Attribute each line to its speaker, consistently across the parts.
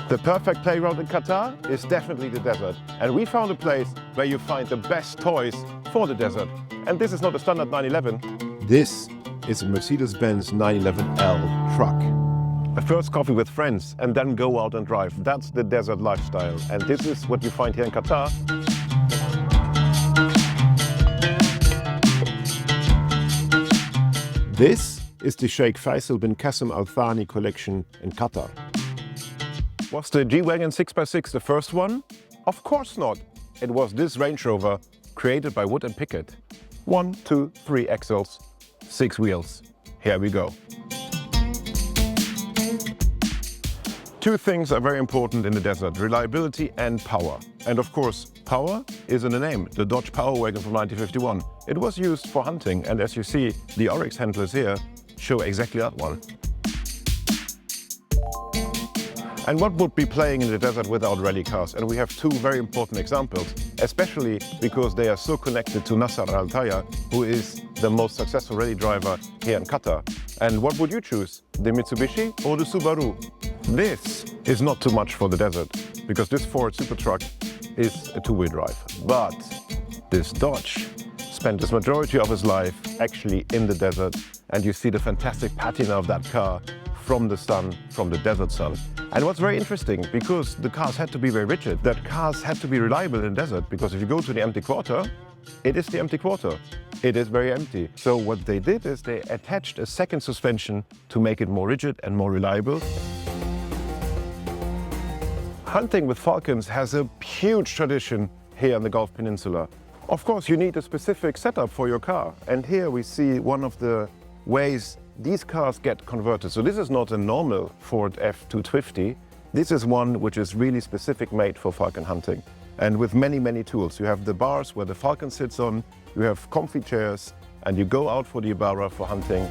Speaker 1: The perfect playground in Qatar is definitely the desert. And we found a place where you find the best toys for the desert. And this is not a standard 911. This is a Mercedes-Benz 911L truck. A first coffee with friends and then go out and drive. That's the desert lifestyle. And this is what you find here in Qatar. This is the Sheikh Faisal bin Qassim Thani collection in Qatar. Was the G-Wagon 6x6 the first one? Of course not. It was this Range Rover created by Wood and Pickett. 1, 2, 3 axles, 6 wheels. Here we go. Two things are very important in the desert: reliability and power. And of course, power is in the name. The Dodge Power Wagon from 1951. It was used for hunting, and as you see, the Oryx handlers here show exactly that one. And what would be playing in the desert without rally cars? And we have two very important examples, especially because they are so connected to Nasser Al-Attiyah, who is the most successful rally driver here in Qatar. And what would you choose, the Mitsubishi or the Subaru? This is not too much for the desert, because this Ford super truck is a two-wheel drive. But this Dodge spent the majority of his life actually in the desert, and you see the fantastic patina of that car from the sun, from the desert sun. And what's very interesting, because the cars had to be very rigid, that cars had to be reliable in the desert, because if you go to the empty quarter, it is the empty quarter. It is very empty. So what they did is they attached a second suspension to make it more rigid and more reliable. Hunting with falcons has a huge tradition here on the Gulf Peninsula. Of course, you need a specific setup for your car. And here we see one of the ways these cars get converted. So this is not a normal Ford F250. This is one which is really specific made for falcon hunting. And with many, many tools. You have the bars where the falcon sits on, you have comfy chairs, and you go out for the Ibarra for hunting.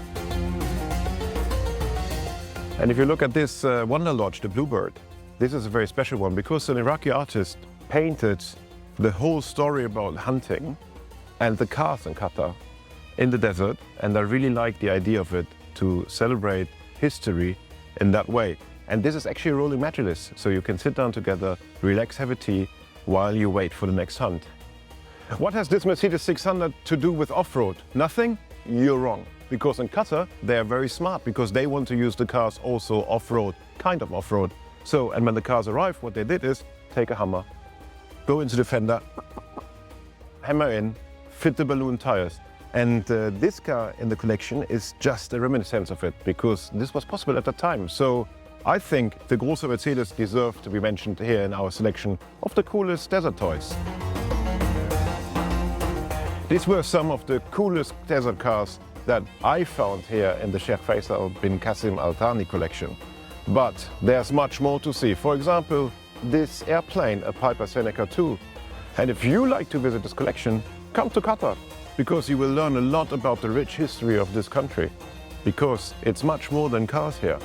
Speaker 1: And if you look at this Wonder Lodge, the Bluebird, this is a very special one because an Iraqi artist painted the whole story about hunting and the cars in Qatar in the desert, and I really like the idea of it to celebrate history in that way. And this is actually a rolling majlis, so you can sit down together, relax, have a tea, while you wait for the next hunt. What has this Mercedes 600 to do with off-road? Nothing? You're wrong. Because in Qatar, they are very smart because they want to use the cars also off-road, kind of off-road. So, and when the cars arrive, what they did is take a hammer, go into the fender, hammer in, fit the balloon tires. And this car in the collection is just a reminiscence of it, because this was possible at the time. So I think the Große Mercedes deserve to be mentioned here in our selection of the coolest desert toys. These were some of the coolest desert cars that I found here in the Sheikh Faisal bin Qassim Thani collection. But there's much more to see. For example, this airplane, a Piper Seneca 2. And if you like to visit this collection, come to Qatar, because you will learn a lot about the rich history of this country, because it's much more than cars here.